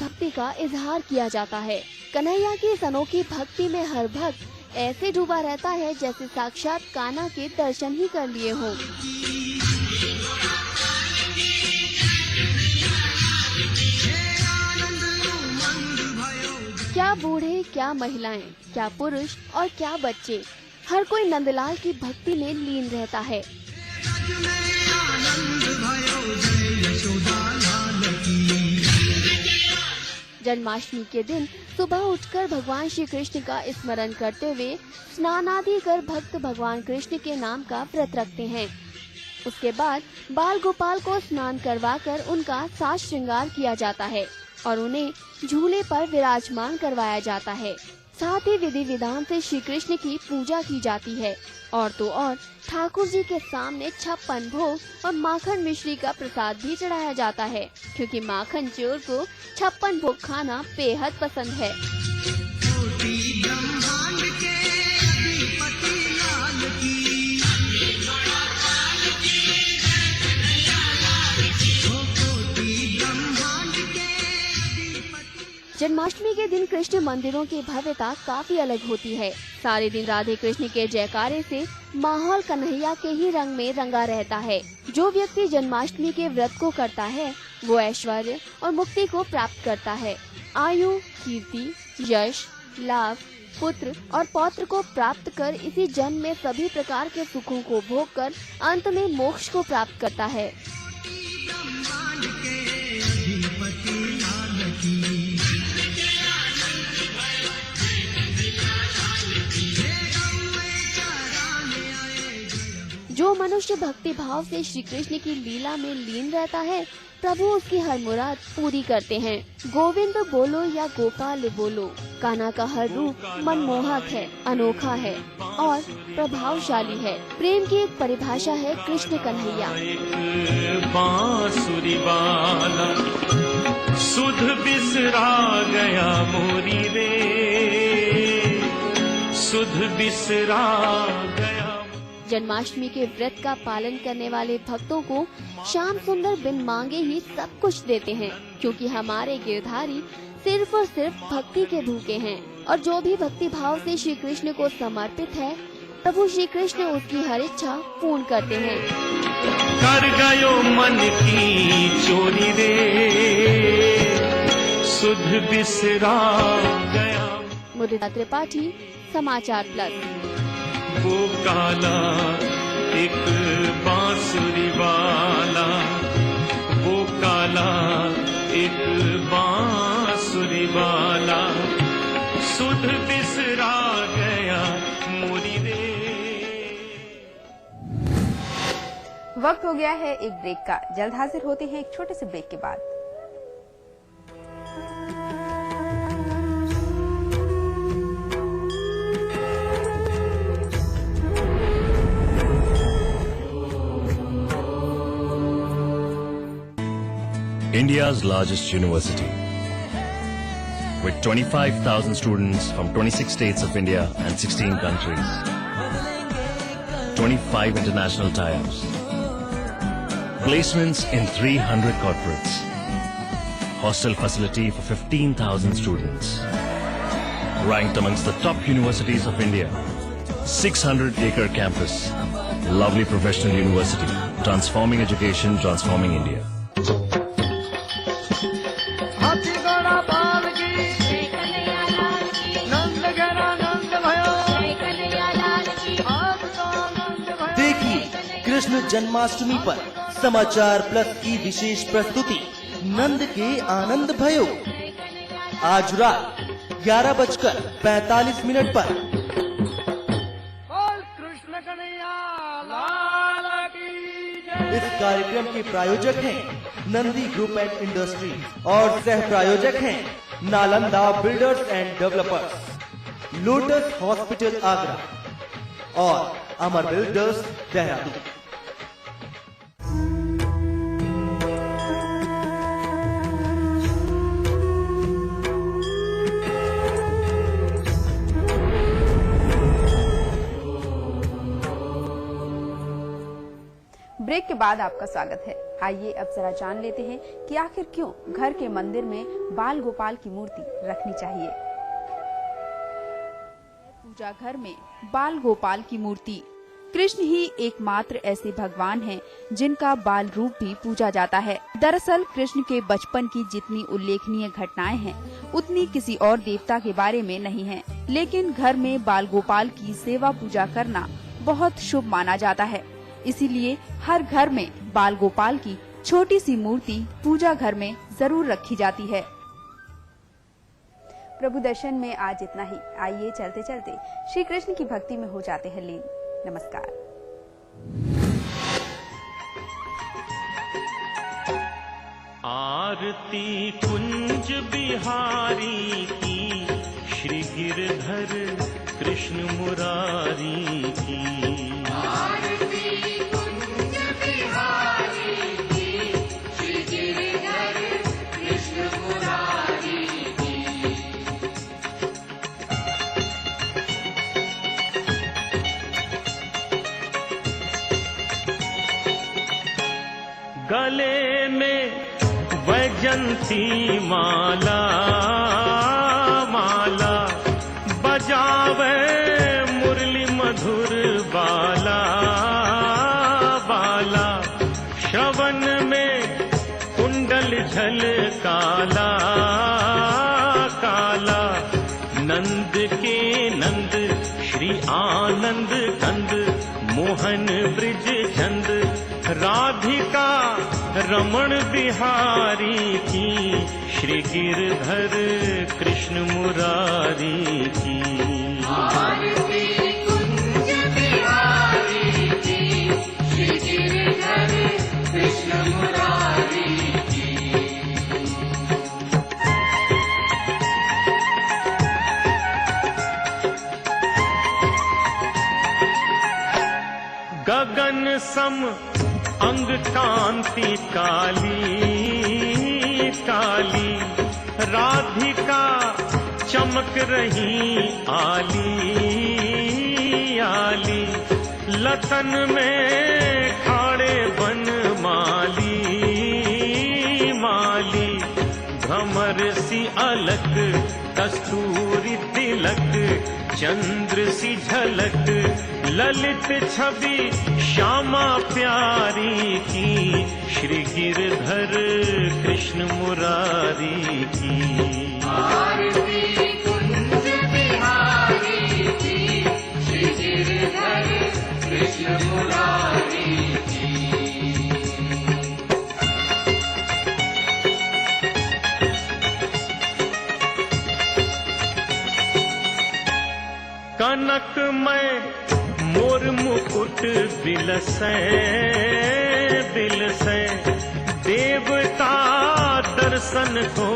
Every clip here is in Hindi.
भक्ति का इजहार किया जाता है। कन्हैया की इस अनोखी भक्ति में हर भक्त ऐसे डूबा रहता है जैसे साक्षात कान्हा के दर्शन ही कर लिए हों। क्या बूढ़े, क्या महिलाएं, क्या पुरुष और क्या बच्चे, हर कोई नंदलाल की भक्ति में लीन रहता है। जन्माष्टमी के दिन सुबह उठकर भगवान श्री कृष्ण का स्मरण करते हुए स्नान आदि कर भक्त भगवान कृष्ण के नाम का व्रत रखते हैं। उसके बाद बाल गोपाल को स्नान करवाकर उनका साज श्रृंगार किया जाता है और उन्हें झूले पर विराजमान करवाया जाता है। साथ ही विधि विधान से श्री कृष्ण की पूजा की जाती है और तो और ठाकुर जी के सामने 56 भोग और माखन मिश्री का प्रसाद भी चढ़ाया जाता है, क्योंकि माखन चोर को 56 भोग खाना बेहद पसंद है। जन्माष्टमी के दिन कृष्ण मंदिरों की भव्यता काफी अलग होती है। सारे दिन राधे कृष्ण के जयकारे से माहौल कन्हैया के ही रंग में रंगा रहता है। जो व्यक्ति जन्माष्टमी के व्रत को करता है वो ऐश्वर्य और मुक्ति को प्राप्त करता है। आयु, कीर्ति, यश, लाभ, पुत्र और पौत्र को प्राप्त कर इसी जन्म में सभी प्रकार के सुखों को भोग कर अंत में मोक्ष को प्राप्त करता है। जो मनुष्य भक्ति भाव से श्री कृष्ण की लीला में लीन रहता है, प्रभु उसकी हर मुराद पूरी करते हैं। गोविंद बोलो या गोपाल बोलो, कान्हा का हर रूप मनमोहक है, अनोखा है और प्रभावशाली है। प्रेम की एक परिभाषा है कृष्ण कन्हैया। बांसुरी वाला सुध बिसरा गया मोरी रे, सुध बिसरा गया। जन्माष्टमी के व्रत का पालन करने वाले भक्तों को श्याम सुंदर बिन मांगे ही सब कुछ देते हैं, क्योंकि हमारे गिरधारी सिर्फ और सिर्फ भक्ति के भूखे हैं और जो भी भक्ति भाव से श्री कृष्ण को समर्पित है, प्रभु श्री कृष्ण उसकी हर इच्छा पूर्ण करते हैं। कर गयो मन की चोरी रे, सुध बिसरा गया। मुदिता त्रिपाठी, समाचार प्लस। वो काला एक बांसुरी वाला, वो काला एक बांसुरी वाला, सुध बिसरा गया मोरी रे। वक्त हो गया है एक ब्रेक का। जल्द हाजिर होते हैं एक छोटे से ब्रेक के बाद। India's largest university, with 25,000 students from 26 states of India and 16 countries, 25 international tie-ups, placements in 300 corporates, hostel facility for 15,000 students, ranked amongst the top universities of India, 600-acre campus, lovely professional university, transforming education, transforming India. Krishna Janmashtami पर समाचार प्लस की विशेष प्रस्तुति नंद के आनंद भयो, आज रात 11:45 पर। इस कार्यक्रम के प्रायोजक हैं नंदी ग्रुप एंड इंडस्ट्री और सह प्रायोजक हैं Nalanda builders and developers, lotus hospital Agra और अमर बिल्डर्स देहरादून। ब्रेक के बाद आपका स्वागत है। आइए अब जरा जान लेते हैं कि आखिर क्यों घर के मंदिर में बाल गोपाल की मूर्ति रखनी चाहिए। पूजा घर में बाल गोपाल की मूर्ति। कृष्ण ही एकमात्र ऐसे भगवान हैं जिनका बाल रूप भी पूजा जाता है। दरअसल कृष्ण के बचपन की जितनी उल्लेखनीय घटनाएं हैं उतनी किसी और देवता के बारे में नहीं है, लेकिन घर में बाल गोपाल की सेवा पूजा करना बहुत शुभ माना जाता है। इसीलिए हर घर में बाल गोपाल की छोटी सी मूर्ति पूजा घर में जरूर रखी जाती है। प्रभु दर्शन में आज इतना ही। आइए चलते चलते श्री कृष्ण की भक्ति में हो जाते हैं लीन। नमस्कार। आरती कुंज बिहारी की, श्री गिरधर कृष्ण मुरारी की। आरती कुंज बिहारी की, श्री गिरधर कृष्ण मुरारी की। गले में वैजंती माला, माला बजावे मुरली मधुर बाला, बाला श्रवण में कुंडल झल काला, काला नंद के नंद श्री आनंद कंद, मोहन ब्रिज चंद राधिका रमण बिहारी की, श्री गिरधर कृष्ण मुरारी की। आरती कुंज बिहारी की, श्री गिरधर कृष्ण मुरारी की। गगन सम अंग कांति काली, काली राधिका चमक रही आली, आली लतन में खाड़े बन माली, माली भ्रमर सी अलक कस्तूरी तिलक, चंद्र सी झलक ललित छवि श्यामा प्यारी की, श्री गिरधर कृष्ण मुरारी की। आरती कुंज बिहारी की, श्री गिरधर कृष्ण मुरारी की। कनक में मोर मुकुट बिलसै, बिलसै देवता दर्शन को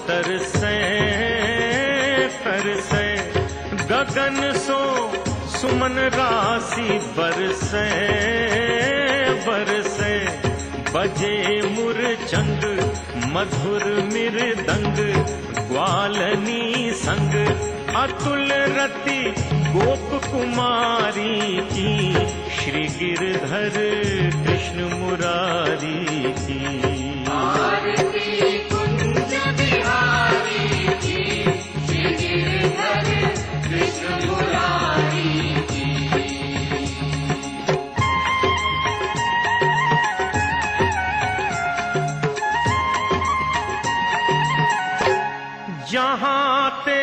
तरसै, तरसै गगन सो सुमन राशि बरसै, बरसै बजे मुरचंग मधुर मृदंग, ग्वालनी संग अतुल रति गोप कुमारी की, श्री गिरधर कृष्ण मुरारी की। आरती कुंज बिहारी की, श्री गिरधर कृष्ण मुरारी की। जहाँ ते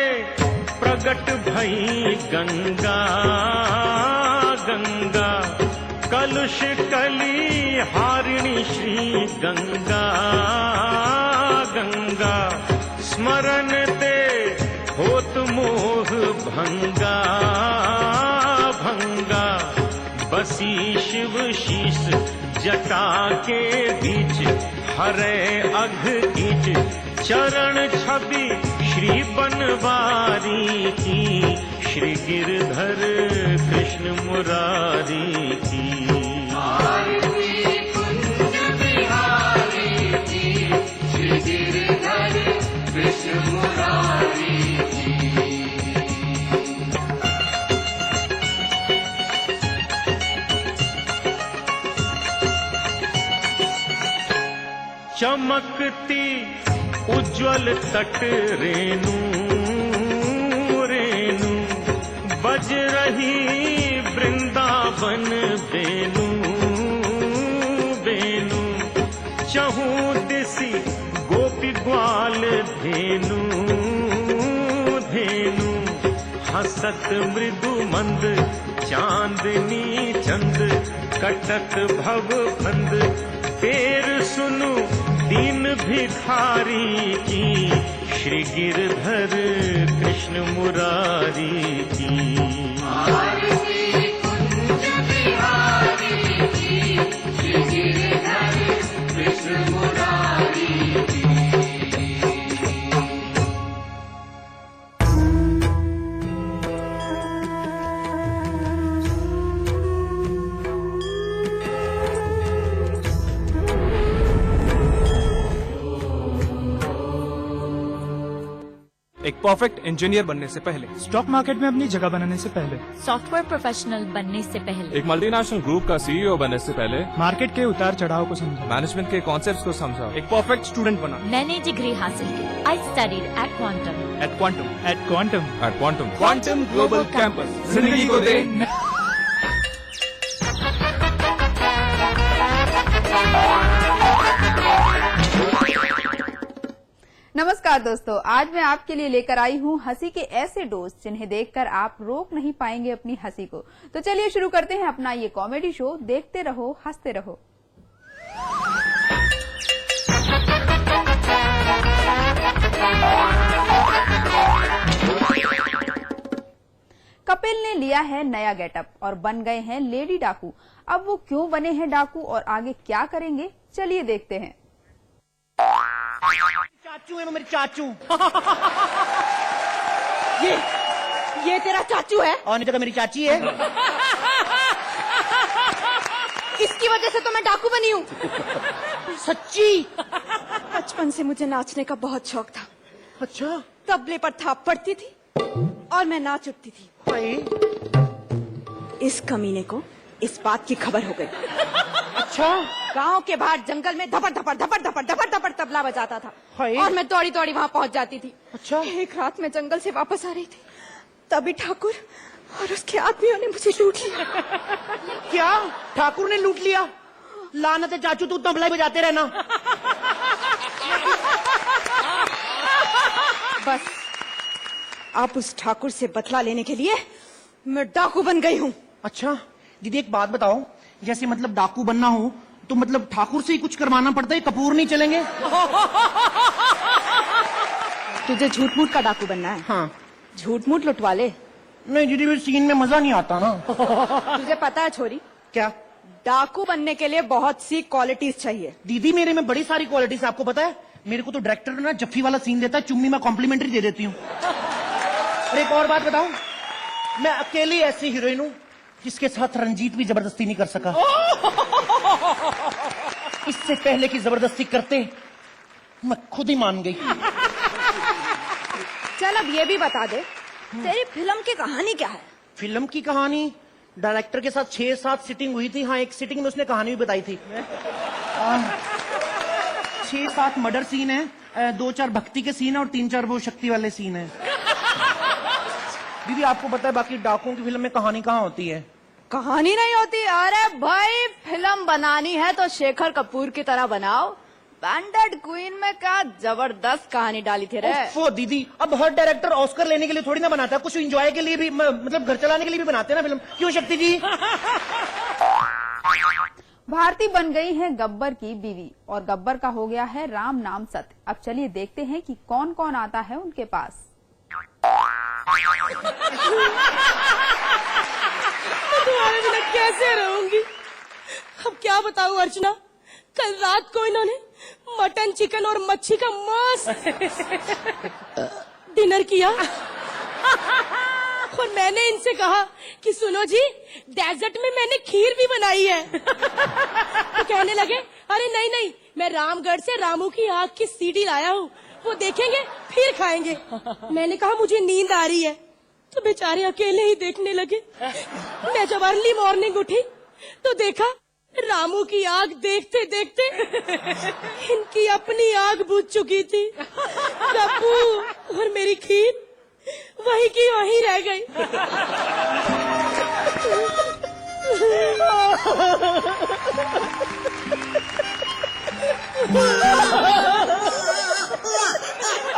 प्रगट भई गंगा, गंगा कलुष कली हारिणी श्री गंगा, गंगा स्मरण ते होत मोह भंगा, भंगा बसी शिव शीश जटा के बीच, हरे अघ कीच चरण छवि श्री बनवारी की, श्री गिरधर कृष्ण मुरारी की। आरती कुंज बिहारी की, श्री गिरधर कृष्ण मुरारी की। चमकती उज्ज्वल तट रेणु रेणु, बज रही वृंदावन बेनु बेनु, चहु दिसी गोपी ग्वाल धेनु धेनु, हसत मृदु मंद चांदनी चंद, कटत भव फंद, पेर सुनु दीन भिखारी की, श्री गिरधर कृष्ण मुरारी की। आरती कुंज बिहारी की, श्री गिरधर कृष्ण मुरारी की। एक परफेक्ट इंजीनियर बनने से पहले, स्टॉक मार्केट में अपनी जगह बनाने से पहले, सॉफ्टवेयर प्रोफेशनल बनने से पहले, एक मल्टीनेशनल ग्रुप का सीईओ बनने से पहले, मार्केट के उतार चढ़ाव को समझा, मैनेजमेंट के कॉन्सेप्ट्स को समझा, एक परफेक्ट स्टूडेंट बना। मैंने डिग्री हासिल की। I studied at Quantum. At Quantum at Quantum Quantum Global Campus जिंदगी को दे। नमस्कार दोस्तों, आज मैं आपके लिए लेकर आई हूँ हंसी के ऐसे डोज जिन्हें देखकर आप रोक नहीं पाएंगे अपनी हंसी को। तो चलिए शुरू करते हैं अपना ये कॉमेडी शो। देखते रहो, हंसते रहो। कपिल ने लिया है नया गेटअप और बन गए हैं लेडी डाकू। अब वो क्यों बने हैं डाकू और आगे क्या करेंगे, चलिए देखते हैं। चाचू है वो, मेरे चाचू। ये तेरा चाचू है? और नहीं तो मेरी चाची है। इसकी वजह से तो मैं डाकू बनी हूँ। सच्ची? बचपन से मुझे नाचने का बहुत शौक था। अच्छा। तबले पर थाप पड़ती थी और मैं नाच उठती थी। इस कमीने को इस बात की खबर हो गई। अच्छा। गांव के बाहर जंगल में धपड़ धपड़ धपड़ धपड़ धपड़ धपड़ तबला बजाता था और मैं दौड़ी दौड़ी वहां पहुंच जाती थी। अच्छा। एक रात में जंगल से वापस आ रही थी, तभी ठाकुर और उसके आदमियों ने मुझे लूट लिया। क्या? ठाकुर ने लूट लिया? लानत है चाचू, तू तबला ही बजाते रहना। बस अब उस ठाकुर से बदला लेने के लिए मैं डाकू बन गई हूँ। अच्छा दीदी, एक बात बताओ, जैसे मतलब डाकू बनना हो तो मतलब ठाकुर से ही कुछ करवाना पड़ता है, कपूर नहीं चलेंगे? तुझे झूठ मूठ का डाकू बनना है? हाँ। झूठ मूठ लुटवा ले। नहीं दीदी, फिर सीन में मजा नहीं आता ना। तुझे पता है छोरी, क्या? डाकू बनने के लिए बहुत सी क्वालिटीज चाहिए। दीदी मेरे में बड़ी सारी क्वालिटीज, आपको पता है? मेरे को तो डायरेक्टर ना जफ्फी वाला सीन देता है, चुम्मी में कॉम्प्लीमेंट्री दे देती हूँ। और एक और बात बताऊं, मैं अकेली ऐसी हीरोइन हूँ जिसके साथ रंजीत भी जबरदस्ती नहीं कर सका। इससे पहले की जबरदस्ती करते मैं खुद ही मान गई। चल अब ये भी बता दे, तेरी फिल्म की कहानी क्या है? फिल्म की कहानी? डायरेक्टर के साथ 6-7 सिटिंग हुई थी। हाँ, एक सिटिंग में उसने कहानी भी बताई थी। 6-7 मर्डर सीन है, 2-4 भक्ति के सीन है और 3-4 वो शक्ति वाले सीन है। दीदी आपको पता है बाकी डाकुओं की फिल्म में कहानी कहाँ होती है? कहानी नहीं होती? अरे भाई, फिल्म बनानी है तो शेखर कपूर की तरह बनाओ। बैंडेड क्वीन में क्या जबरदस्त कहानी डाली थी रे। वो दीदी, अब हर डायरेक्टर ऑस्कर लेने के लिए थोड़ी ना बनाता है, कुछ एंजॉय के लिए भी, मतलब घर चलाने के लिए भी बनाते हैं ना फिल्म। क्यों शक्ति जी? भारती बन गई है गब्बर की बीवी और गब्बर का हो गया है राम नाम सत्य। अब चलिए देखते हैं कि कौन कौन आता है उनके पास। मैं तुम्हारे बिना कैसे रहूंगी? अब क्या बताऊं अर्चना, कल रात को इन्होंने मटन, चिकन और मच्छी का मांस डिनर किया और मैंने इनसे कहा कि सुनो जी, डेजर्ट में मैंने खीर भी बनाई है। तो कहने लगे, अरे नहीं नहीं, मैं रामगढ़ से रामू की आँख की सीडी लाया हूँ, वो देखेंगे फिर खाएंगे। मैंने कहा मुझे नींद आ रही है, तो बेचारे अकेले ही देखने लगे। मैं जब अर्ली मॉर्निंग उठी तो देखा रामू की आग देखते देखते इनकी अपनी आग बुझ चुकी थी। गप्पू और मेरी खीर वही की वहीं रह गई।